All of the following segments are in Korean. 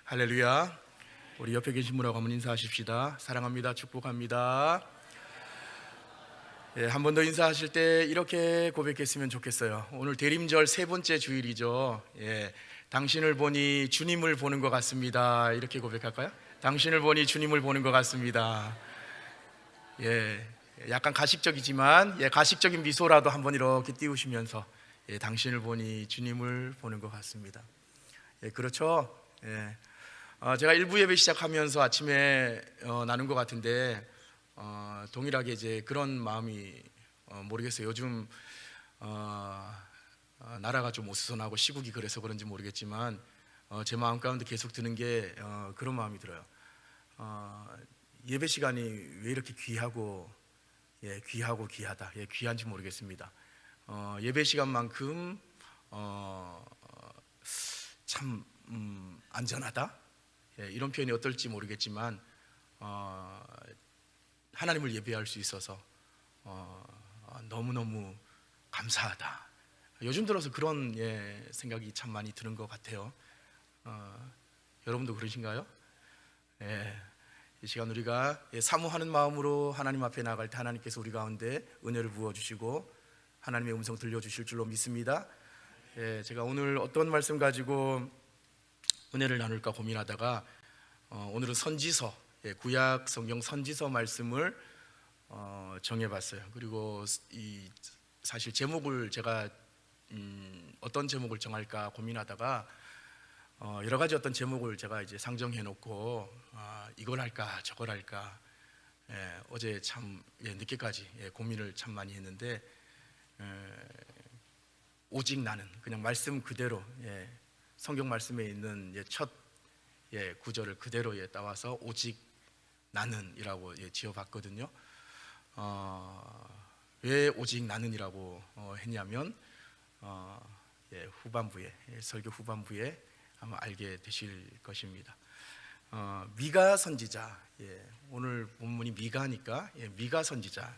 할렐루야. 우리 옆에 계신 분하고 한번 인사하십시다. 사랑합니다. 축복합니다. 한 번 더 인사하실 때 이렇게 고백했으면 좋겠어요. 오늘 대림절 세 번째 주일이죠. 당신을 보니 주님을 보는 것 같습니다. 이렇게 고백할까요? 당신을 보니 주님을 보는 것 같습니다. 약간 가식적이지만 가식적인 미소라도 한번 이렇게 띄우시면서 당신을 보니 주님을 보는 것 같습니다. 그렇죠. 제가 일부 예배 시작하면서 아침에 나눈 것 같은데 동일하게 이제 그런 마음이 모르겠어요. 요즘 나라가 좀 어수선하고 시국이 그래서 그런지 모르겠지만 제 마음 가운데 계속 드는 게 그런 마음이 들어요. 예배 시간이 왜 이렇게 귀하고 귀하다. 귀한지 모르겠습니다. 예배 시간만큼 참 안전하다. 이런 표현이 어떨지 모르겠지만 하나님을 예배할 수 있어서 너무너무 감사하다. 요즘 들어서 그런 생각이 참 많이 드는 것 같아요. 여러분도 그러신가요? 이 시간 우리가 사모하는 마음으로 하나님 앞에 나갈 때 하나님께서 우리 가운데 은혜를 부어주시고 하나님의 음성 들려주실 줄로 믿습니다. 제가 오늘 어떤 말씀 가지고 은혜를 나눌까 고민하다가 오늘은 선지서, 구약 성경 선지서 말씀을 정해봤어요. 그리고 사실 제목을 제가 어떤 제목을 정할까 고민하다가 여러 가지 어떤 제목을 제가 이제 상정해 놓고 이걸 할까 저걸 할까 어제 참 늦게까지 고민을 참 많이 했는데 오직 나는, 그냥 말씀 그대로 성경 말씀에 있는 첫 구절을 그대로 따와서 오직 나는이라고 지어봤거든요. 왜 오직 나는이라고 했냐면 후반부에, 설교 후반부에 아마 알게 되실 것입니다. 미가 선지자, 오늘 본문이 미가니까 미가 선지자.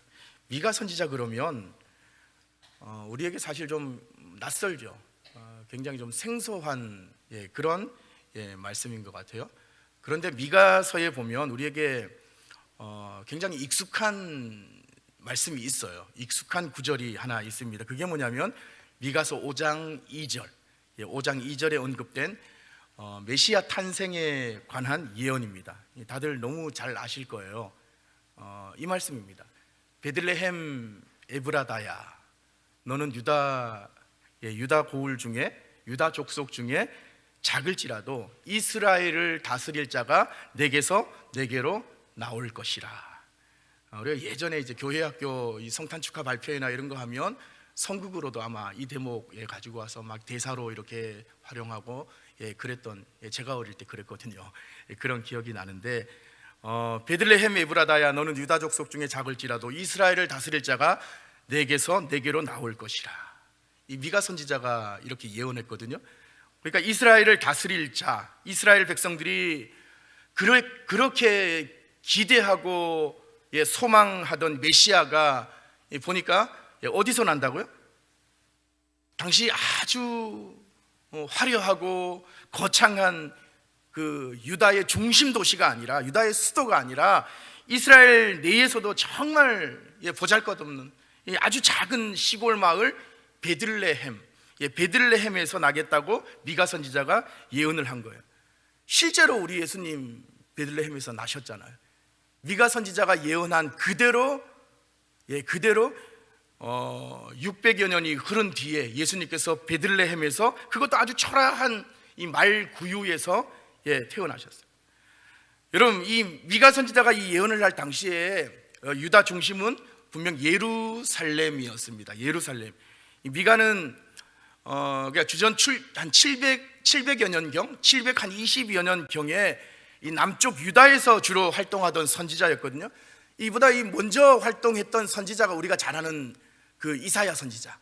미가 선지자 그러면 우리에게 사실 좀 낯설죠. 굉장히 좀 생소한 그런 말씀인 것 같아요. 그런데 미가서에 보면 우리에게 굉장히 익숙한 말씀이 있어요. 익숙한 구절이 하나 있습니다. 그게 뭐냐면 미가서 5장 2절 5장 2절에 언급된 메시아 탄생에 관한 예언입니다. 다들 너무 잘 아실 거예요. 이 말씀입니다. 베들레헴 에브라다야, 너는 유다 고을 중에, 유다 족속 중에 작을지라도 이스라엘을 다스릴 자가 내게서 내게로 나올 것이라. 우리가 예전에 이제 교회학교 이 성탄 축하 발표회나 이런 거 하면 성극으로도 아마 이 대목 가지고 와서 막 대사로 이렇게 활용하고 그랬던, 제가 어릴 때 그랬거든요. 그런 기억이 나는데 베들레헴 에브라다야, 너는 유다 족속 중에 작을지라도 이스라엘을 다스릴 자가 내게서 내게로 나올 것이라. 이 미가 선지자가 이렇게 예언했거든요. 그러니까 이스라엘을 다스릴 자, 이스라엘 백성들이 그렇게 기대하고 소망하던 메시아가 보니까 어디서 난다고요? 당시 아주 화려하고 거창한 그 유다의 중심 도시가 아니라, 유다의 수도가 아니라 이스라엘 내에서도 정말 보잘것없는 아주 작은 시골 마을 베들레헴에서 나겠다고 미가 선지자가 예언을 한 거예요. 실제로 우리 예수님 베들레헴에서 나셨잖아요. 미가 선지자가 예언한 그대로 600여 년이 흐른 뒤에 예수님께서 베들레헴에서, 그것도 아주 초라한 이 말 구유에서 태어나셨어요. 여러분, 이 미가 선지자가 이 예언을 할 당시에 유다 중심은 분명 예루살렘이었습니다. 예루살렘. 이 미가는 그러니까 주전 한 700여 년경, 722여 년경에 이 남쪽 유다에서 주로 활동하던 선지자였거든요. 이보다 먼저 활동했던 선지자가 우리가 잘 아는 그 이사야 선지자가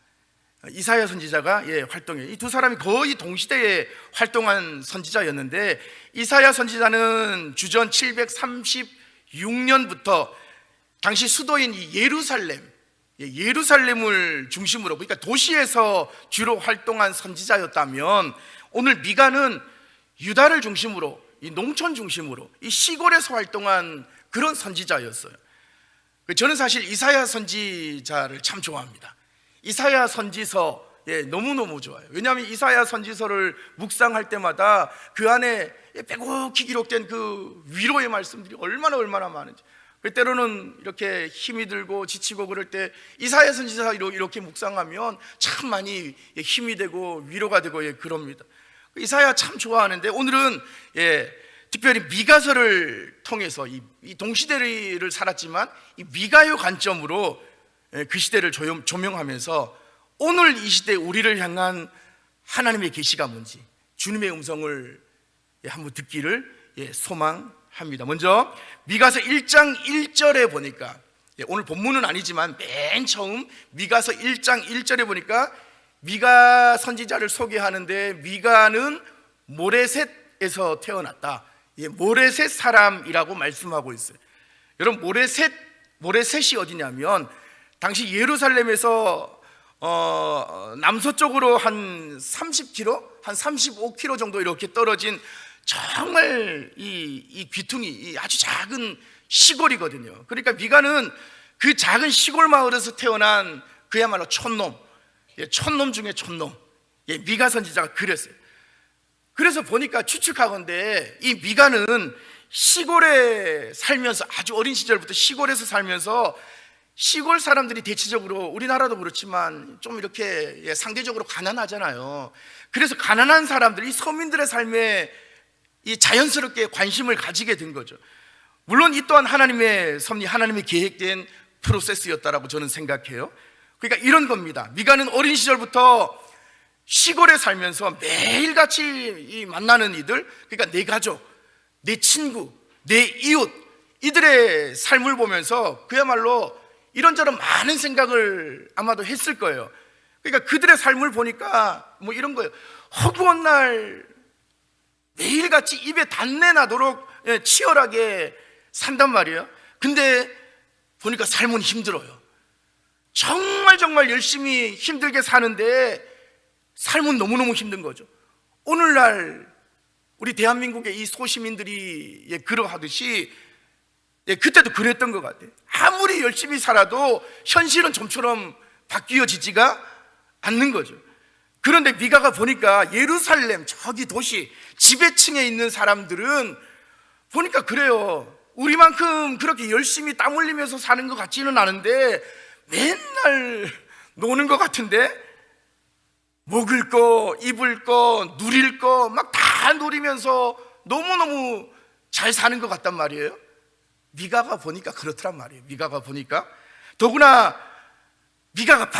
활동해요. 이 두 사람이 거의 동시대에 활동한 선지자였는데, 이사야 선지자는 주전 736년부터 당시 수도인 이 예루살렘을 중심으로, 그러니까 도시에서 주로 활동한 선지자였다면, 오늘 미가는 유다를 중심으로 이 농촌 중심으로 이 시골에서 활동한 그런 선지자였어요. 저는 사실 이사야 선지자를 참 좋아합니다. 이사야 선지서 너무너무 좋아요. 왜냐하면 이사야 선지서를 묵상할 때마다 그 안에 빼곡히 기록된 그 위로의 말씀들이 얼마나 많은지, 때로는 이렇게 힘이 들고 지치고 그럴 때 이사야 선지자 이렇게 묵상하면 참 많이 힘이 되고 위로가 되고 그럽니다. 이사야 참 좋아하는데 오늘은 특별히 미가서를 통해서 이 동시대를 살았지만 이 미가의 관점으로 그 시대를 조명하면서 오늘 이 시대 우리를 향한 하나님의 계시가 뭔지, 주님의 음성을 한번 듣기를 소망합니다. 먼저 미가서 1장 1절에 보니까, 오늘 본문은 아니지만 맨 처음 미가서 1장 1절에 보니까 미가 선지자를 소개하는데, 미가는 모레셋에서 태어났다, 모레셋 사람이라고 말씀하고 있어요. 여러분, 모레셋이 어디냐면 당시 예루살렘에서 남서쪽으로 한 30km, 한 35km 정도 이렇게 떨어진 정말 이 귀퉁이, 아주 작은 시골이거든요. 그러니까 미가는 그 작은 시골 마을에서 태어난 그야말로 촌놈, 촌놈 중에 촌놈, 미가 선지자가 그랬어요. 그래서 보니까 추측하건대 이 미가는 시골에 살면서, 아주 어린 시절부터 시골에서 살면서, 시골 사람들이 대체적으로 우리나라도 그렇지만 좀 이렇게 상대적으로 가난하잖아요. 그래서 가난한 사람들, 이 서민들의 삶에 이 자연스럽게 관심을 가지게 된 거죠. 물론 이 또한 하나님의 섭리, 하나님의 계획된 프로세스였다라고 저는 생각해요. 그러니까 이런 겁니다. 미가는 어린 시절부터 시골에 살면서 매일같이 이 만나는 이들, 그러니까 내 가족, 내 친구, 내 이웃, 이들의 삶을 보면서 그야말로 이런저런 많은 생각을 아마도 했을 거예요. 그러니까 그들의 삶을 보니까 뭐 이런 거예요. 허구한 날 매일같이 입에 단내 나도록 치열하게 산단 말이에요. 근데 보니까 삶은 힘들어요. 정말 열심히 힘들게 사는데 삶은 너무너무 힘든 거죠. 오늘날 우리 대한민국의 이 소시민들이 그러하듯이 그때도 그랬던 것 같아요. 아무리 열심히 살아도 현실은 좀처럼 바뀌어지지가 않는 거죠. 그런데 미가가 보니까 예루살렘 저기 도시 지배층에 있는 사람들은 보니까 그래요. 우리만큼 그렇게 열심히 땀 흘리면서 사는 것 같지는 않은데 맨날 노는 것 같은데, 먹을 거, 입을 거, 누릴 거 막 다 누리면서 너무너무 잘 사는 것 같단 말이에요. 미가가 보니까 그렇더란 말이에요. 미가가 보니까, 더구나 미가가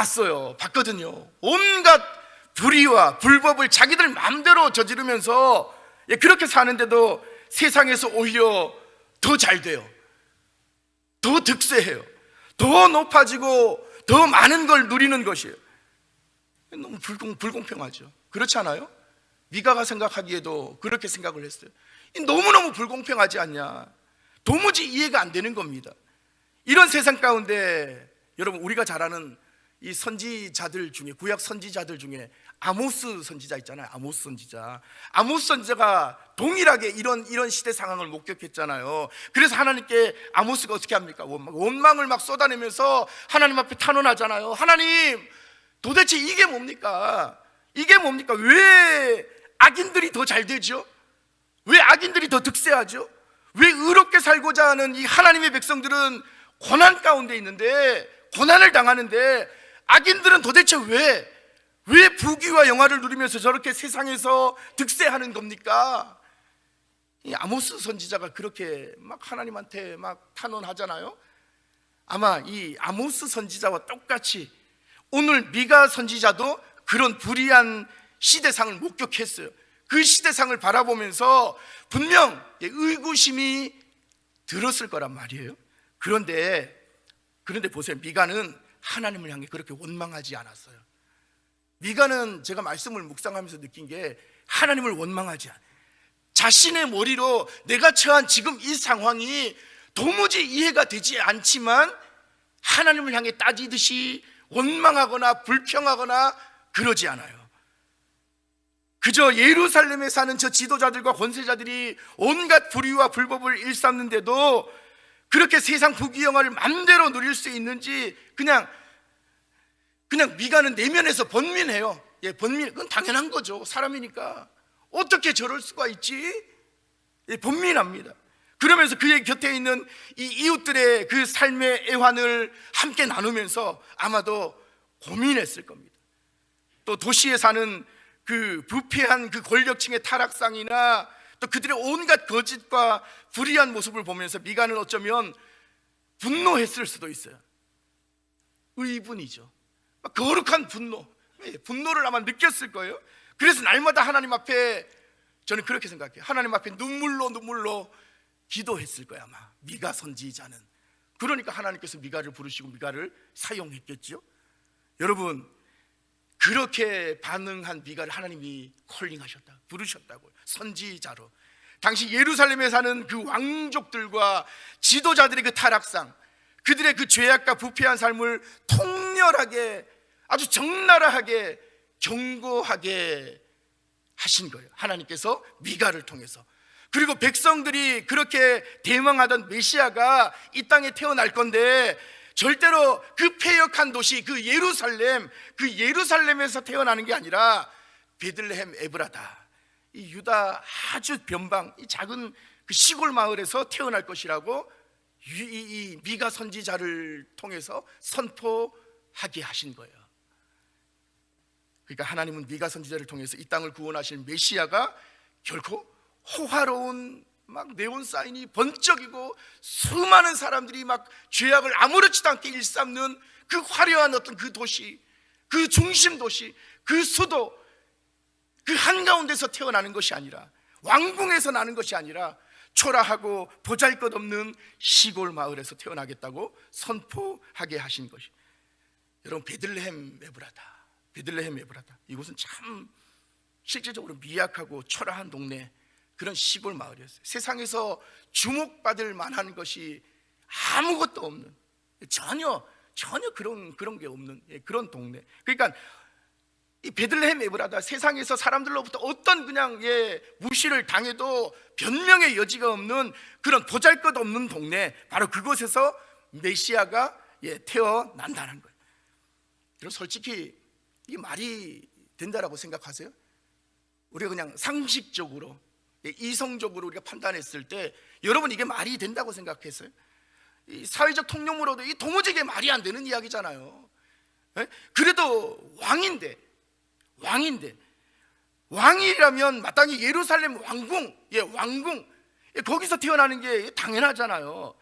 봤거든요. 온갖 불의와 불법을 자기들 마음대로 저지르면서 그렇게 사는데도 세상에서 오히려 더 잘 돼요. 더 득세해요. 더 높아지고 더 많은 걸 누리는 것이에요. 너무 불공평하죠. 그렇지 않아요? 미가가 생각하기에도 그렇게 생각을 했어요. 너무너무 불공평하지 않냐. 도무지 이해가 안 되는 겁니다. 이런 세상 가운데 여러분, 우리가 잘 아는 이 선지자들 중에, 구약 선지자들 중에 아모스 선지자 있잖아요. 아모스 선지자가 동일하게 이런 시대 상황을 목격했잖아요. 그래서 하나님께 아모스가 어떻게 합니까? 원망을 막 쏟아내면서 하나님 앞에 탄원하잖아요. 하나님, 도대체 이게 뭡니까? 왜 악인들이 더 잘 되죠? 왜 악인들이 더 득세하죠? 왜 의롭게 살고자 하는 이 하나님의 백성들은 고난 가운데 있는데, 고난을 당하는데, 악인들은 도대체 왜 부귀와 영화를 누리면서 저렇게 세상에서 득세하는 겁니까? 이 아모스 선지자가 그렇게 막 하나님한테 막 탄원하잖아요. 아마 이 아모스 선지자와 똑같이 오늘 미가 선지자도 그런 불의한 시대상을 목격했어요. 그 시대상을 바라보면서 분명 의구심이 들었을 거란 말이에요. 그런데 보세요. 미가는 하나님을 향해 그렇게 원망하지 않았어요. 미가는 제가 말씀을 묵상하면서 느낀 게, 하나님을 원망하지 않아요. 자신의 머리로 내가 처한 지금 이 상황이 도무지 이해가 되지 않지만 하나님을 향해 따지듯이 원망하거나 불평하거나 그러지 않아요. 그저 예루살렘에 사는 저 지도자들과 권세자들이 온갖 불의와 불법을 일삼는데도 그렇게 세상 부귀영화를 맘대로 누릴 수 있는지 그냥 미가는 내면에서 번민해요. 예, 그건 당연한 거죠. 사람이니까 어떻게 저럴 수가 있지? 예, 번민합니다. 그러면서 그의 곁에 있는 이 이웃들의 그 삶의 애환을 함께 나누면서 아마도 고민했을 겁니다. 또 도시에 사는 그 부패한 그 권력층의 타락상이나 또 그들의 온갖 거짓과 불의한 모습을 보면서 미가는 어쩌면 분노했을 수도 있어요. 의분이죠. 거룩한 분노를 아마 느꼈을 거예요. 그래서 날마다 하나님 앞에, 저는 그렇게 생각해요, 하나님 앞에 눈물로 기도했을 거야 아마 미가 선지자는. 그러니까 하나님께서 미가를 부르시고 미가를 사용했겠죠. 여러분, 그렇게 반응한 미가를 하나님이 콜링하셨다, 부르셨다고요. 선지자로. 당시 예루살렘에 사는 그 왕족들과 지도자들의 그 타락상, 그들의 그 죄악과 부패한 삶을 통렬하게, 아주 적나라하게 경고하게 하신 거예요, 하나님께서 미가를 통해서. 그리고 백성들이 그렇게 대망하던 메시아가 이 땅에 태어날 건데 절대로 그 패역한 도시 그 예루살렘에서 태어나는 게 아니라 베들레헴 에브라다, 이 유다 아주 변방, 이 작은 그 시골 마을에서 태어날 것이라고 이 미가 선지자를 통해서 선포하게 하신 거예요. 그러니까 하나님은 미가 선지자를 통해서 이 땅을 구원하실 메시아가 결코 호화로운 막 네온 사인이 번쩍이고 수많은 사람들이 막 죄악을 아무렇지도 않게 일삼는 그 화려한 어떤 그 도시, 그 중심 도시, 그 수도, 그 한가운데서 태어나는 것이 아니라, 왕궁에서 나는 것이 아니라 초라하고 보잘것없는 시골 마을에서 태어나겠다고 선포하게 하신 것이. 여러분, 베들레헴 에브라다, 이곳은 참 실제적으로 미약하고 초라한 동네, 그런 시골 마을이었어요. 세상에서 주목받을 만한 것이 아무것도 없는, 전혀 그런 게 없는 그런 동네. 그러니까 이 베들레헴 에브라다, 세상에서 사람들로부터 어떤 그냥 무시를 당해도 변명의 여지가 없는 그런 보잘것없는 동네, 바로 그곳에서 메시아가 태어난다는 거예요. 여러분, 솔직히 이게 말이 된다라고 생각하세요? 우리가 그냥 상식적으로, 이성적으로 우리가 판단했을 때 여러분, 이게 말이 된다고 생각했어요? 이 사회적 통념으로도 이 도무지 이게 말이 안 되는 이야기잖아요. 그래도 왕이라면 마땅히 예루살렘 왕궁, 거기서 태어나는 게 당연하잖아요.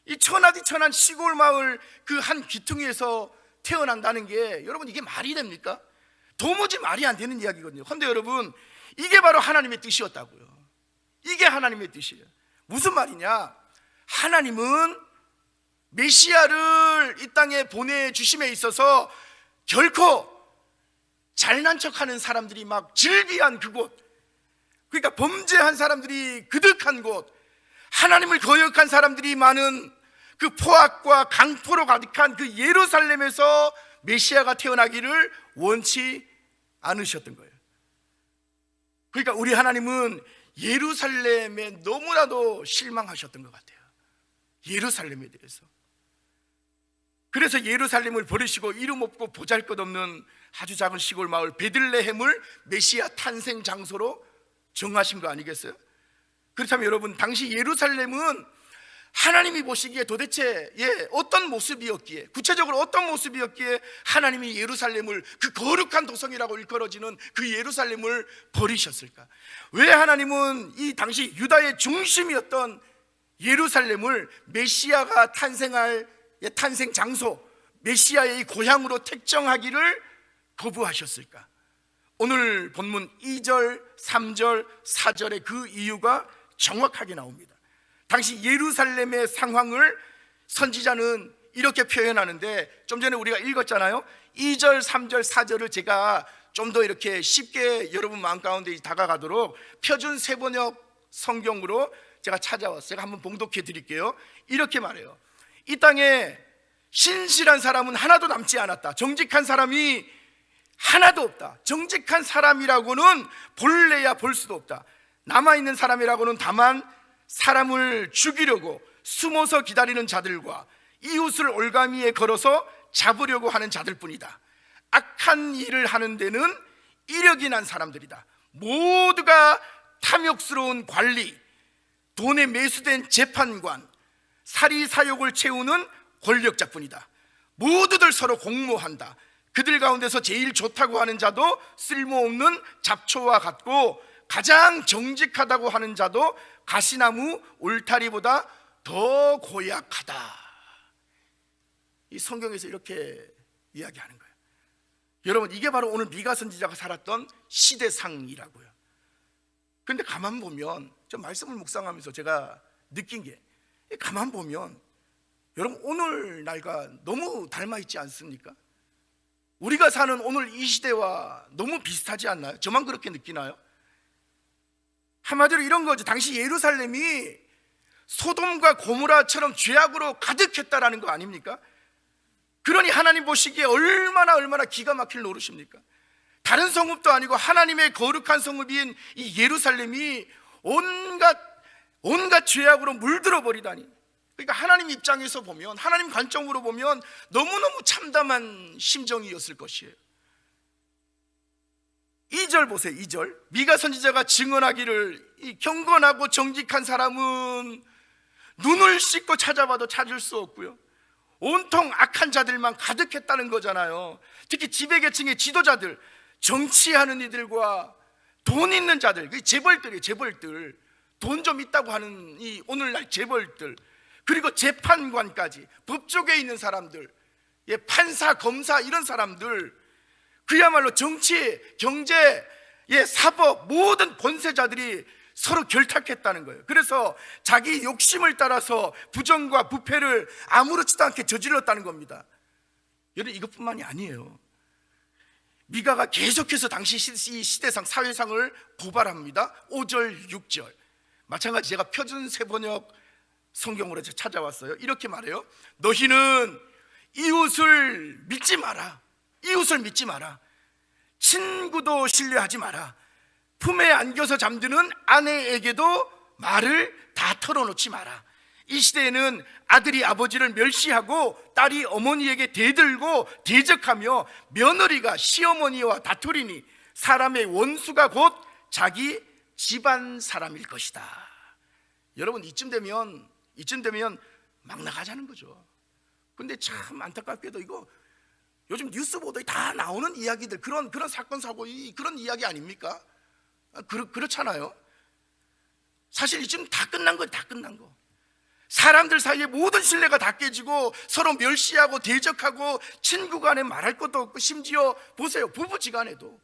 이 천하디천한 시골 마을 그 한 귀퉁이에서 태어난다는 게, 여러분, 이게 말이 됩니까? 도무지 말이 안 되는 이야기거든요. 그런데 여러분, 이게 바로 하나님의 뜻이었다고요. 이게 하나님의 뜻이에요. 무슨 말이냐? 하나님은 메시아를 이 땅에 보내주심에 있어서 결코 잘난 척하는 사람들이 막 즐비한 그곳, 그러니까 범죄한 사람들이 그득한 곳, 하나님을 거역한 사람들이 많은 그 포악과 강포로 가득한 그 예루살렘에서 메시아가 태어나기를 원치 않으셨던 거예요. 그러니까 우리 하나님은 예루살렘에 너무나도 실망하셨던 것 같아요. 예루살렘에 대해서. 그래서 예루살렘을 버리시고 이름 없고 보잘것없는 아주 작은 시골 마을 베들레헴을 메시아 탄생 장소로 정하신 거 아니겠어요? 그렇다면 여러분, 당시 예루살렘은 하나님이 보시기에 도대체 어떤 모습이었기에, 구체적으로 어떤 모습이었기에 하나님이 예루살렘을, 그 거룩한 도성이라고 일컬어지는 그 예루살렘을 버리셨을까? 왜 하나님은 이 당시 유다의 중심이었던 예루살렘을 메시아가 탄생할 탄생 장소, 메시아의 고향으로 택정하기를 거부하셨을까? 오늘 본문 2절, 3절, 4절의 그 이유가 정확하게 나옵니다. 당시 예루살렘의 상황을 선지자는 이렇게 표현하는데, 좀 전에 우리가 읽었잖아요. 2절, 3절, 4절을 제가 좀 더 이렇게 쉽게 여러분 마음 가운데 다가가도록 표준 세번역 성경으로 제가 찾아왔어요. 제가 한번 봉독해 드릴게요. 이렇게 말해요. 이 땅에 신실한 사람은 하나도 남지 않았다. 정직한 사람이 하나도 없다. 정직한 사람이라고는 볼래야 볼 수도 없다. 남아있는 사람이라고는 다만 사람을 죽이려고 숨어서 기다리는 자들과 이웃을 올가미에 걸어서 잡으려고 하는 자들뿐이다. 악한 일을 하는 데는 이력이 난 사람들이다. 모두가 탐욕스러운 관리, 돈에 매수된 재판관, 사리사욕을 채우는 권력자뿐이다. 모두들 서로 공모한다. 그들 가운데서 제일 좋다고 하는 자도 쓸모없는 잡초와 같고, 가장 정직하다고 하는 자도 가시나무 울타리보다 더 고약하다. 이 성경에서 이렇게 이야기하는 거예요. 여러분, 이게 바로 오늘 미가 선지자가 살았던 시대상이라고요. 그런데 가만 보면, 저 말씀을 묵상하면서 제가 느낀 게, 가만 보면 여러분 오늘날과 너무 닮아 있지 않습니까? 우리가 사는 오늘 이 시대와 너무 비슷하지 않나요? 저만 그렇게 느끼나요? 한마디로 이런 거죠. 당시 예루살렘이 소돔과 고모라처럼 죄악으로 가득했다라는 거 아닙니까? 그러니 하나님 보시기에 얼마나 기가 막힐 노릇입니까? 다른 성읍도 아니고 하나님의 거룩한 성읍인 이 예루살렘이 온갖 죄악으로 물들어 버리다니. 그러니까 하나님 입장에서 보면, 하나님 관점으로 보면 너무너무 참담한 심정이었을 것이에요. 2절 보세요. 2절 미가 선지자가 증언하기를, 이 경건하고 정직한 사람은 눈을 씻고 찾아봐도 찾을 수 없고요, 온통 악한 자들만 가득했다는 거잖아요. 특히 지배계층의 지도자들, 정치하는 이들과 돈 있는 자들, 재벌들이에요. 재벌들, 돈 좀 있다고 하는 이 오늘날 재벌들, 그리고 재판관까지, 법조계에 있는 사람들, 판사, 검사, 이런 사람들, 그야말로 정치, 경제, 사법, 모든 권세자들이 서로 결탁했다는 거예요. 그래서 자기 욕심을 따라서 부정과 부패를 아무렇지도 않게 저질렀다는 겁니다. 여러분, 이것뿐만이 아니에요. 미가가 계속해서 당시 이 시대상, 사회상을 고발합니다. 5절, 6절 마찬가지. 제가 표준세 번역 성경으로 찾아왔어요. 이렇게 말해요. 너희는 이웃을 믿지 마라. 이웃을 믿지 마라. 친구도 신뢰하지 마라. 품에 안겨서 잠드는 아내에게도 말을 다 털어놓지 마라. 이 시대에는 아들이 아버지를 멸시하고 딸이 어머니에게 대들고 대적하며 며느리가 시어머니와 다투리니 사람의 원수가 곧 자기 집안 사람일 것이다. 여러분, 이쯤 되면 막 나가자는 거죠. 근데 참 안타깝게도 이거 요즘 뉴스 보도에 다 나오는 이야기들, 그런 사건 사고, 그런 이야기 아닙니까? 그렇잖아요. 사실 이쯤 다 끝난 거예요. 다 끝난 거. 사람들 사이에 모든 신뢰가 다 깨지고 서로 멸시하고 대적하고 친구 간에 말할 것도 없고, 심지어 보세요, 부부지간에도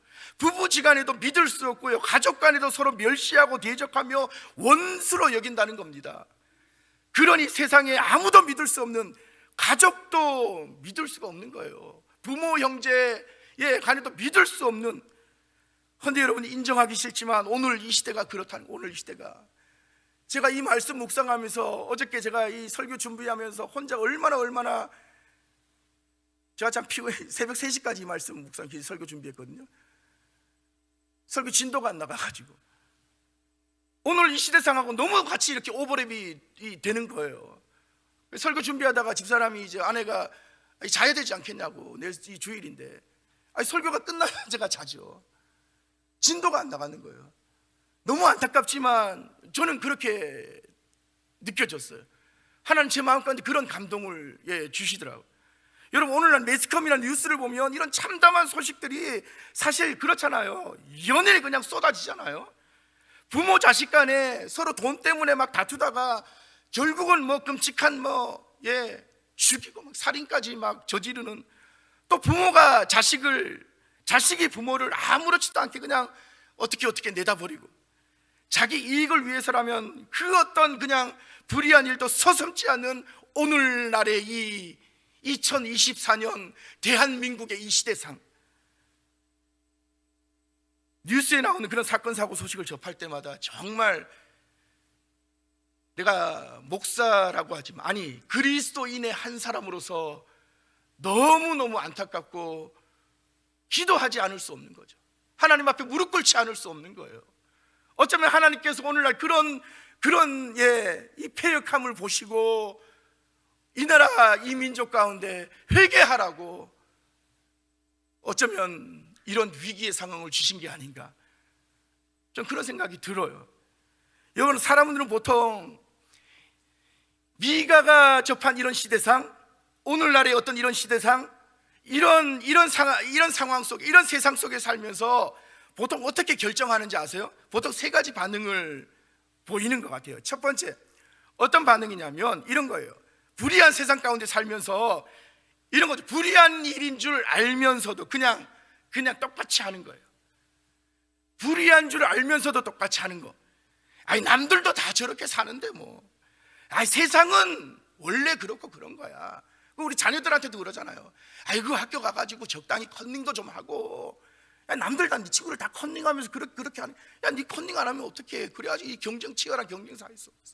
믿을 수 없고요, 가족 간에도 서로 멸시하고 대적하며 원수로 여긴다는 겁니다. 그러니 세상에 아무도 믿을 수 없는, 가족도 믿을 수가 없는 거예요. 부모, 형제에 간에도 믿을 수 없는. 그런데 여러분, 인정하기 싫지만 오늘 이 시대가 그렇다는 거예요. 오늘 이 시대가. 제가 이 말씀 묵상하면서, 어저께 제가 이 설교 준비하면서 혼자 얼마나 제가 참 피곤해, 새벽 3시까지 이 말씀 묵상, 설교 준비했거든요. 설교 진도가 안 나가가지고 오늘 이 시대상하고 너무 같이 이렇게 오버랩이 되는 거예요. 설교 준비하다가 집사람이, 이제 아내가 자야 되지 않겠냐고, 내일 이 주일인데, 설교가 끝나면 제가 자죠. 진도가 안 나가는 거예요. 너무 안타깝지만 저는 그렇게 느껴졌어요. 하나님 제 마음 가운데 그런 감동을 주시더라고요. 여러분, 오늘날 매스컴이나 뉴스를 보면 이런 참담한 소식들이 사실 그렇잖아요. 연일 그냥 쏟아지잖아요. 부모 자식 간에 서로 돈 때문에 막 다투다가 결국은 끔찍한 죽이고 막 살인까지 막 저지르는, 또 부모가 자식이 부모를 아무렇지도 않게 그냥 어떻게 내다버리고, 자기 이익을 위해서라면 그 어떤 그냥 불의한 일도 서슴지 않는 오늘날의 이 2024년 대한민국의 이 시대상, 뉴스에 나오는 그런 사건 사고 소식을 접할 때마다 정말 내가 목사라고 하지만, 그리스도인의 한 사람으로서 너무너무 안타깝고 기도하지 않을 수 없는 거죠. 하나님 앞에 무릎 꿇지 않을 수 없는 거예요. 어쩌면 하나님께서 오늘날 그런 이 패역함을 보시고 이 나라 이 민족 가운데 회개하라고 어쩌면 이런 위기의 상황을 주신 게 아닌가, 좀 그런 생각이 들어요. 여러분, 사람들은 보통 미가가 접한 이런 시대상, 오늘날의 어떤 이런 시대상, 이런 상황 속에, 이런 세상 속에 살면서 보통 어떻게 결정하는지 아세요? 보통 세 가지 반응을 보이는 것 같아요. 첫 번째, 어떤 반응이냐면 이런 거예요. 불의한 세상 가운데 살면서 이런 거죠. 불의한 일인 줄 알면서도 그냥 똑같이 하는 거예요. 불의한 줄 알면서도 똑같이 하는 거. 아니, 남들도 다 저렇게 사는데 뭐. 아니, 세상은 원래 그렇고 그런 거야. 우리 자녀들한테도 그러잖아요. 아이고, 학교 가가지고 적당히 컨닝도 좀 하고. 야, 남들 다 네 친구를 다 컨닝하면서 그렇게 하는. 야, 네 컨닝 안 하면 어떡해. 그래야지 이 치열한 경쟁 사회 속에서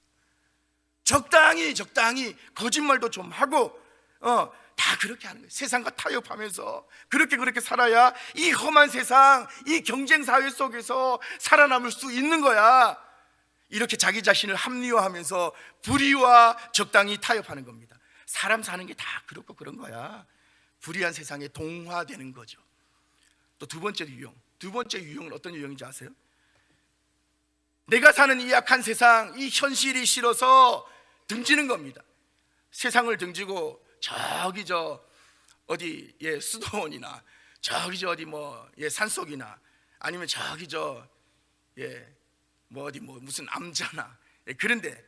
적당히 거짓말도 좀 하고 다 그렇게 하는 거예요. 세상과 타협하면서 그렇게 살아야 이 험한 세상, 이 경쟁 사회 속에서 살아남을 수 있는 거야. 이렇게 자기 자신을 합리화하면서 불의와 적당히 타협하는 겁니다. 사람 사는 게 다 그렇고 그런 거야. 불의한 세상에 동화되는 거죠. 또 두 번째 유형은 어떤 유형인지 아세요? 내가 사는 이 악한 세상, 이 현실이 싫어서 등지는 겁니다. 세상을 등지고 저기 어디 수도원이나 저기 어디 산속이나 아니면 저기 무슨 암자나 그런데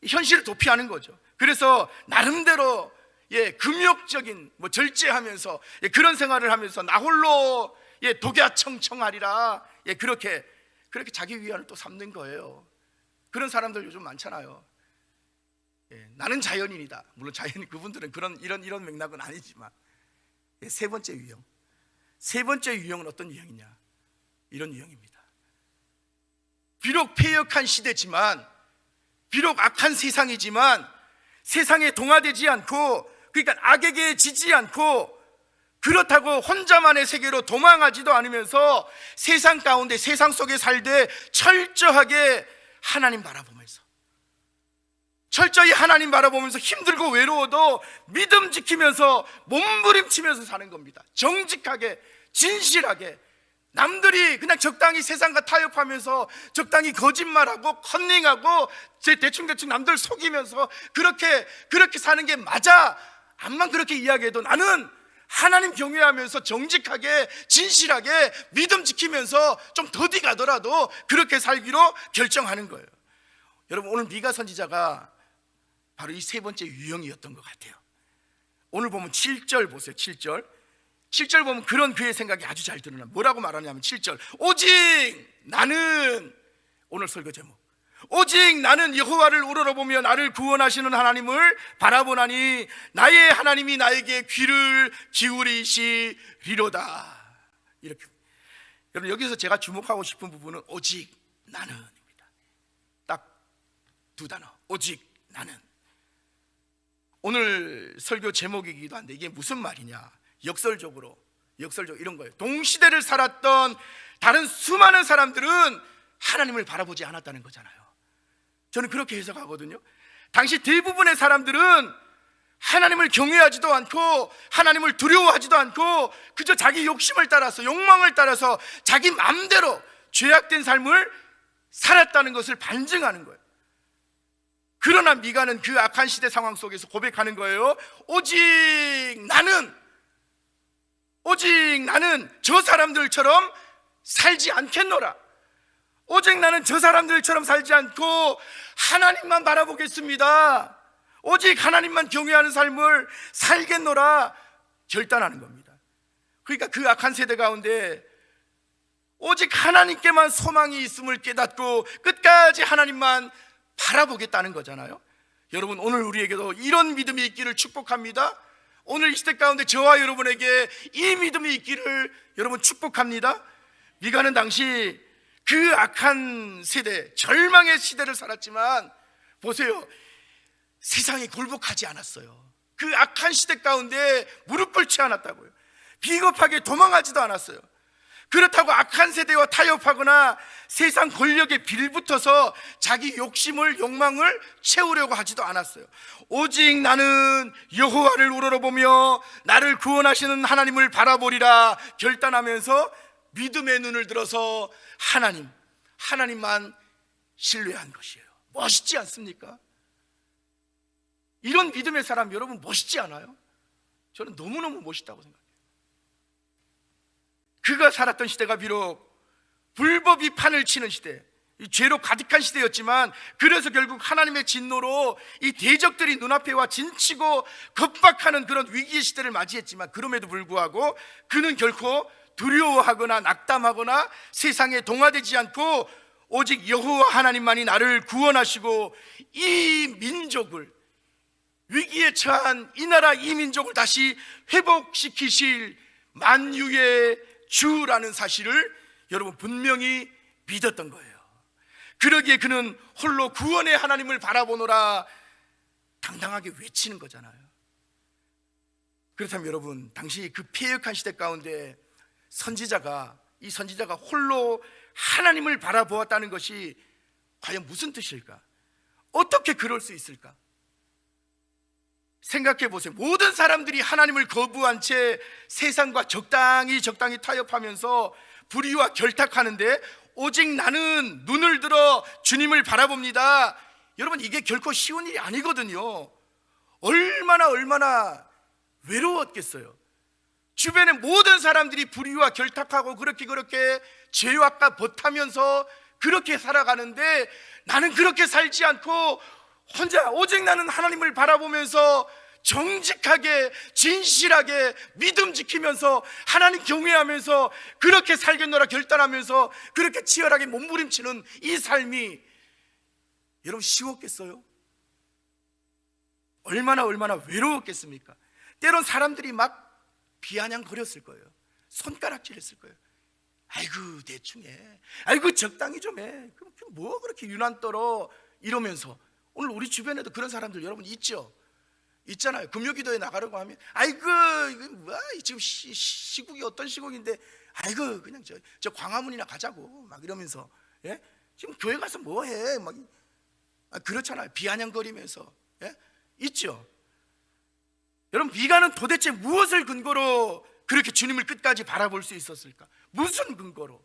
현실을 도피하는 거죠. 그래서 나름대로 금욕적인 절제하면서 그런 생활을 하면서 나 홀로 독야청청하리라 그렇게 자기 위안을 또 삼는 거예요. 그런 사람들 요즘 많잖아요. 나는 자연인이다. 물론 자연인 그분들은 이런 맥락은 아니지만 세 번째 유형은 어떤 유형이냐? 이런 유형입니다. 비록 패역한 시대지만, 비록 악한 세상이지만 세상에 동화되지 않고, 그러니까 악에게 지지 않고, 그렇다고 혼자만의 세계로 도망하지도 않으면서 세상 가운데, 세상 속에 살되 철저하게 하나님 바라보면서, 철저히 하나님 바라보면서 힘들고 외로워도 믿음 지키면서 몸부림치면서 사는 겁니다. 정직하게, 진실하게. 남들이 그냥 적당히 세상과 타협하면서 적당히 거짓말하고 컨닝하고 대충 남들 속이면서 그렇게 사는 게 맞아. 암만 그렇게 이야기해도 나는 하나님 경외하면서 정직하게, 진실하게 믿음 지키면서 좀 더디 가더라도 그렇게 살기로 결정하는 거예요. 여러분, 오늘 미가 선지자가 바로 이 세 번째 유형이었던 것 같아요. 오늘 보면 7절 보세요. 7절 보면 그런 그의 생각이 아주 잘 드러나. 뭐라고 말하냐면 7절, 오직 나는, 오늘 설교 제목, 오직 나는 여호와를 우러러보며 나를 구원하시는 하나님을 바라보나니 나의 하나님이 나에게 귀를 기울이시리로다. 이렇게. 여러분, 여기서 제가 주목하고 싶은 부분은 오직 나는입니다. 딱 두 단어, 오직 나는. 오늘 설교 제목이기도 한데 이게 무슨 말이냐? 역설적으로 이런 거예요. 동시대를 살았던 다른 수많은 사람들은 하나님을 바라보지 않았다는 거잖아요. 저는 그렇게 해석하거든요. 당시 대부분의 사람들은 하나님을 경외하지도 않고 하나님을 두려워하지도 않고 그저 자기 욕심을 따라서, 욕망을 따라서 자기 마음대로 죄악된 삶을 살았다는 것을 반증하는 거예요. 그러나 미가는 그 악한 시대 상황 속에서 고백하는 거예요. 오직 나는 저 사람들처럼 살지 않겠노라. 오직 나는 저 사람들처럼 살지 않고 하나님만 바라보겠습니다. 오직 하나님만 경외하는 삶을 살겠노라 결단하는 겁니다. 그러니까 그 악한 세대 가운데 오직 하나님께만 소망이 있음을 깨닫고 끝까지 하나님만 바라보겠다는 거잖아요. 여러분, 오늘 우리에게도 이런 믿음이 있기를 축복합니다. 오늘 이 시대 가운데 저와 여러분에게 이 믿음이 있기를 여러분 축복합니다. 미가는 당시 그 악한 세대, 절망의 시대를 살았지만 보세요, 세상에 굴복하지 않았어요. 그 악한 시대 가운데 무릎 꿇지 않았다고요. 비겁하게 도망하지도 않았어요. 그렇다고 악한 세대와 타협하거나 세상 권력에 빌붙어서 자기 욕망을 채우려고 하지도 않았어요. 오직 나는 여호와를 우러러보며 나를 구원하시는 하나님을 바라보리라 결단하면서 믿음의 눈을 들어서 하나님만 신뢰한 것이에요. 멋있지 않습니까? 이런 믿음의 사람 여러분 멋있지 않아요? 저는 너무너무 멋있다고 생각해요. 그가 살았던 시대가 비록 불법이 판을 치는 시대, 죄로 가득한 시대였지만, 그래서 결국 하나님의 진노로 이 대적들이 눈앞에 와 진치고 겁박하는 그런 위기의 시대를 맞이했지만, 그럼에도 불구하고 그는 결코 두려워하거나 낙담하거나 세상에 동화되지 않고 오직 여호와 하나님만이 나를 구원하시고 이 민족을, 위기에 처한 이 나라 이 민족을 다시 회복시키실 만유의 주라는 사실을 여러분 분명히 믿었던 거예요. 그러기에 그는 홀로 구원의 하나님을 바라보노라 당당하게 외치는 거잖아요. 그렇다면 여러분, 당시 그 패역한 시대 가운데 이 선지자가 홀로 하나님을 바라보았다는 것이 과연 무슨 뜻일까? 어떻게 그럴 수 있을까? 생각해 보세요. 모든 사람들이 하나님을 거부한 채 세상과 적당히 타협하면서 불의와 결탁하는데, 오직 나는 눈을 들어 주님을 바라봅니다. 여러분, 이게 결코 쉬운 일이 아니거든요. 얼마나 외로웠겠어요. 주변의 모든 사람들이 불의와 결탁하고 그렇게 죄악과 버타면서 그렇게 살아가는데, 나는 그렇게 살지 않고 혼자 오직 나는 하나님을 바라보면서 정직하게 진실하게 믿음 지키면서 하나님 경외하면서 그렇게 살겠노라 결단하면서 그렇게 치열하게 몸부림치는 이 삶이 여러분 쉬웠겠어요? 얼마나 외로웠겠습니까? 때론 사람들이 막 비아냥거렸을 거예요. 손가락질했을 거예요. 아이고 대충 해, 아이고 적당히 좀 해, 뭐 그렇게 유난 떨어 이러면서. 오늘 우리 주변에도 그런 사람들 여러분 있잖아요. 금요기도에 나가려고 하면 아이고 이거 뭐야, 지금 시국이 어떤 시국인데 아이고 그냥 저 광화문이나 가자고 막 이러면서, 예? 지금 교회 가서 뭐해 막 그렇잖아요. 비아냥거리면서, 예? 있죠. 여러분, 미가는 도대체 무엇을 근거로 그렇게 주님을 끝까지 바라볼 수 있었을까? 무슨 근거로?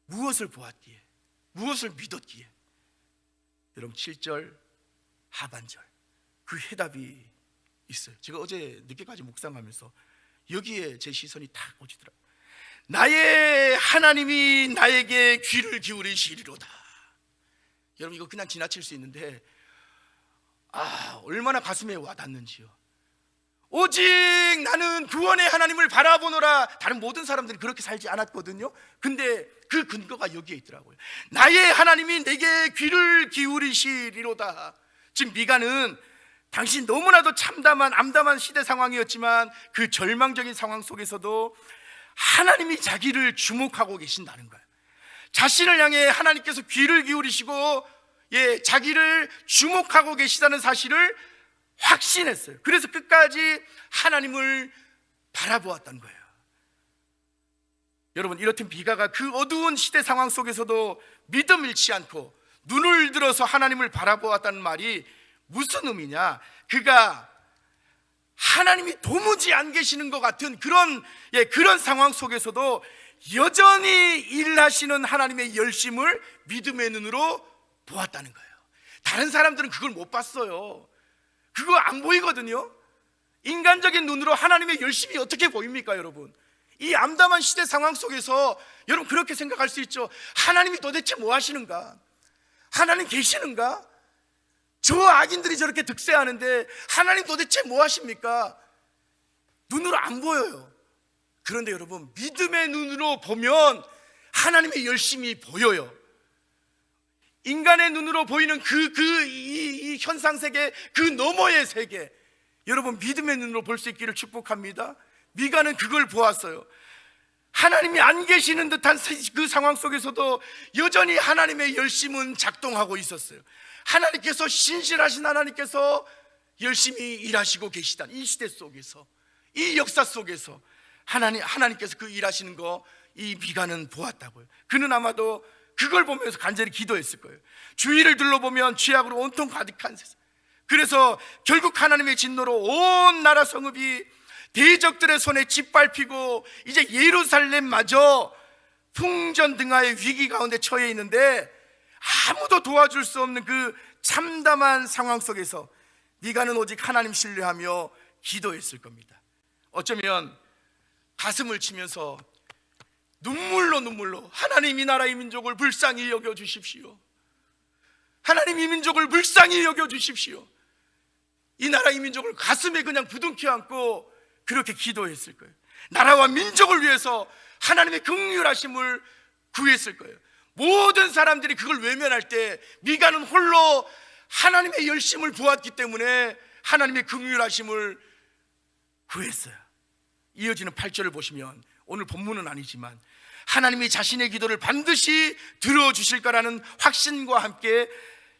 무엇을 보았기에? 무엇을 믿었기에? 여러분, 7절 하반절 그 해답이 있어요. 제가 어제 늦게까지 묵상하면서 여기에 제 시선이 탁 꽂히더라고요. 나의 하나님이 나에게 귀를 기울이시리로다. 여러분, 이거 그냥 지나칠 수 있는데 얼마나 가슴에 와닿는지요. 오직 나는 구원의 하나님을 바라보노라. 다른 모든 사람들이 그렇게 살지 않았거든요. 근데 그 근거가 여기에 있더라고요. 나의 하나님이 내게 귀를 기울이시리로다. 지금 미가는 당시 너무나도 암담한 시대 상황이었지만 그 절망적인 상황 속에서도 하나님이 자기를 주목하고 계신다는 거예요. 자신을 향해 하나님께서 귀를 기울이시고 자기를 주목하고 계시다는 사실을 확신했어요. 그래서 끝까지 하나님을 바라보았던 거예요. 여러분, 이렇듯 미가가 그 어두운 시대 상황 속에서도 믿음 잃지 않고 눈을 들어서 하나님을 바라보았다는 말이 무슨 의미냐? 그가 하나님이 도무지 안 계시는 것 같은 그런 상황 속에서도 여전히 일하시는 하나님의 열심을 믿음의 눈으로 보았다는 거예요. 다른 사람들은 그걸 못 봤어요. 그거 안 보이거든요. 인간적인 눈으로 하나님의 열심이 어떻게 보입니까, 여러분? 이 암담한 시대 상황 속에서 여러분 그렇게 생각할 수 있죠. 하나님이 도대체 뭐 하시는가? 하나님 계시는가? 저 악인들이 저렇게 득세하는데 하나님 도대체 뭐 하십니까? 눈으로 안 보여요. 그런데 여러분, 믿음의 눈으로 보면 하나님의 열심이 보여요. 인간의 눈으로 보이는 이 현상 세계, 그 너머의 세계, 여러분 믿음의 눈으로 볼 수 있기를 축복합니다. 미가는 그걸 보았어요. 하나님이 안 계시는 듯한 그 상황 속에서도 여전히 하나님의 열심은 작동하고 있었어요. 하나님께서, 신실하신 하나님께서 열심히 일하시고 계시다는 이 시대 속에서, 이 역사 속에서 하나님께서 그 일하시는 거 이 미가는 보았다고요. 그는 아마도 그걸 보면서 간절히 기도했을 거예요. 주위를 둘러보면 죄악으로 온통 가득한 세상. 그래서 결국 하나님의 진노로 온 나라 성읍이 대적들의 손에 짓밟히고 이제 예루살렘마저 풍전등화의 위기 가운데 처해 있는데 아무도 도와줄 수 없는 그 참담한 상황 속에서 미가는 오직 하나님 신뢰하며 기도했을 겁니다. 어쩌면 가슴을 치면서 눈물로 하나님 이 나라 이 민족을 불쌍히 여겨주십시오. 하나님 이 민족을 불쌍히 여겨주십시오. 이 나라 이 민족을 가슴에 그냥 부둥켜 안고 그렇게 기도했을 거예요. 나라와 민족을 위해서 하나님의 긍휼하심을 구했을 거예요. 모든 사람들이 그걸 외면할 때 미가는 홀로 하나님의 열심을 보았기 때문에 하나님의 긍휼하심을 구했어요. 이어지는 8절을 보시면 오늘 본문은 아니지만 하나님이 자신의 기도를 반드시 들어주실 거라는 확신과 함께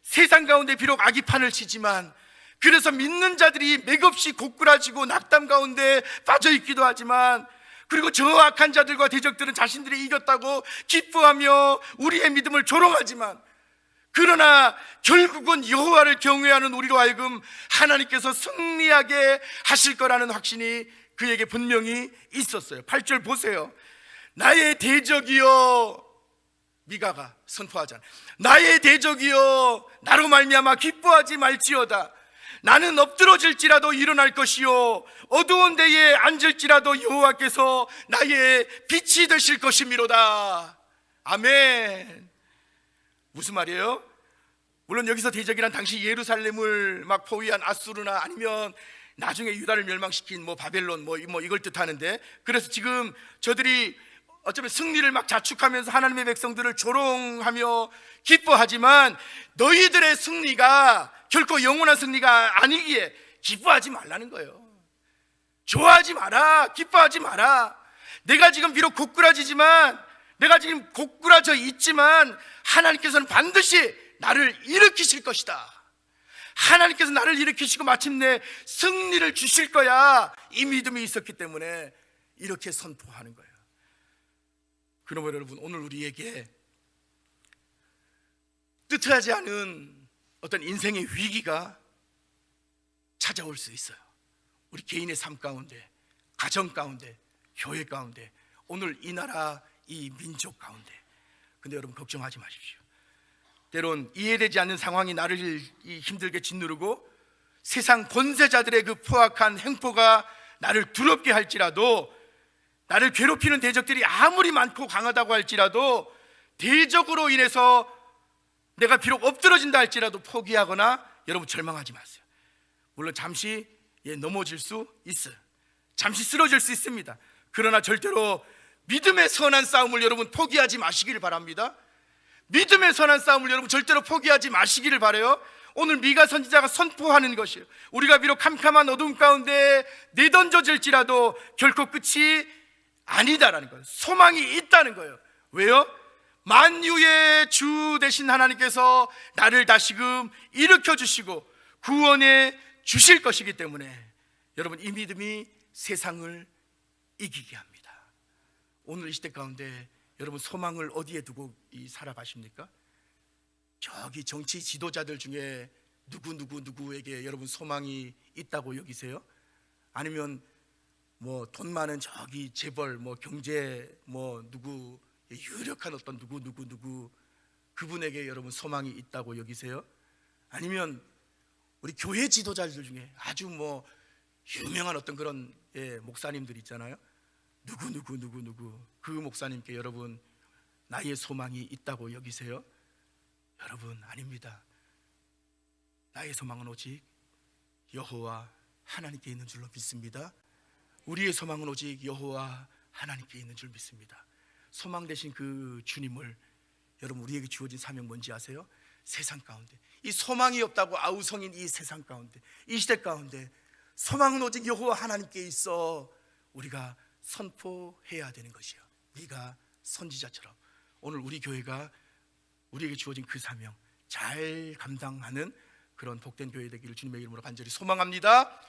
세상 가운데 비록 악이 판을 치지만 그래서 믿는 자들이 맥없이 고꾸라지고 낙담 가운데 빠져있기도 하지만 그리고 저 악한 자들과 대적들은 자신들이 이겼다고 기뻐하며 우리의 믿음을 조롱하지만 그러나 결국은 여호와를 경외하는 우리로 하여금 하나님께서 승리하게 하실 거라는 확신이 그에게 분명히 있었어요. 8절 보세요. 나의 대적이여, 미가가 선포하잖아. 나의 대적이여 나로 말미암아 기뻐하지 말지어다. 나는 엎드러질지라도 일어날 것이요 어두운 데에 앉을지라도 여호와께서 나의 빛이 되실 것이미로다. 아멘. 무슨 말이에요? 물론 여기서 대적이란 당시 예루살렘을 막 포위한 아수르나 아니면 나중에 유다를 멸망시킨 뭐 바벨론 뭐 이걸 뜻하는데, 그래서 지금 저들이 어쩌면 승리를 막 자축하면서 하나님의 백성들을 조롱하며 기뻐하지만 너희들의 승리가 결코 영원한 승리가 아니기에 기뻐하지 말라는 거예요. 좋아하지 마라. 기뻐하지 마라. 내가 지금 비록 고꾸라지지만, 내가 지금 고꾸라져 있지만 하나님께서는 반드시 나를 일으키실 것이다. 하나님께서 나를 일으키시고 마침내 승리를 주실 거야. 이 믿음이 있었기 때문에 이렇게 선포하는 거예요. 그러므로 여러분, 오늘 우리에게 뜻하지 않은 어떤 인생의 위기가 찾아올 수 있어요. 우리 개인의 삶 가운데, 가정 가운데, 교회 가운데, 오늘 이 나라, 이 민족 가운데. 근데 여러분 걱정하지 마십시오. 때론 이해되지 않는 상황이 나를 힘들게 짓누르고 세상 권세자들의 그 포악한 행포가 나를 두렵게 할지라도, 나를 괴롭히는 대적들이 아무리 많고 강하다고 할지라도, 대적으로 인해서 내가 비록 엎드러진다 할지라도 포기하거나 여러분 절망하지 마세요. 물론 잠시 넘어질 수 있어요. 잠시 쓰러질 수 있습니다. 그러나 절대로 믿음의 선한 싸움을 여러분 포기하지 마시기를 바랍니다. 믿음의 선한 싸움을 여러분 절대로 포기하지 마시기를 바라요. 오늘 미가 선지자가 선포하는 것이에요. 우리가 비록 캄캄한 어둠 가운데 내던져질지라도 결코 끝이 아니다라는 거예요. 소망이 있다는 거예요. 왜요? 만유의 주 되신 하나님께서 나를 다시금 일으켜 주시고 구원해 주실 것이기 때문에 여러분, 이 믿음이 세상을 이기게 합니다. 오늘 이 시대 가운데 여러분 소망을 어디에 두고 살아가십니까? 저기 정치 지도자들 중에 누구에게 여러분 소망이 있다고 여기세요? 아니면 뭐 돈 많은 저기 재벌, 뭐 경제, 뭐 누구 유력한 어떤 누구 그분에게 여러분 소망이 있다고 여기세요? 아니면 우리 교회 지도자들 중에 아주 뭐 유명한 어떤 그런 목사님들 있잖아요. 누구 그 목사님께 여러분 나의 소망이 있다고 여기세요? 여러분, 아닙니다. 나의 소망은 오직 여호와 하나님께 있는 줄로 믿습니다. 우리의 소망은 오직 여호와 하나님께 있는 줄 믿습니다. 소망 되신 그 주님을, 여러분 우리에게 주어진 사명 뭔지 아세요? 세상 가운데, 이 소망이 없다고 아우성인 이 세상 가운데, 이 시대 가운데 소망은 오직 여호와 하나님께 있어 우리가 선포해야 되는 것이요, 네가 선지자처럼 오늘 우리 교회가 우리에게 주어진 그 사명 잘 감당하는 그런 복된 교회 되기를 주님의 이름으로 간절히 소망합니다.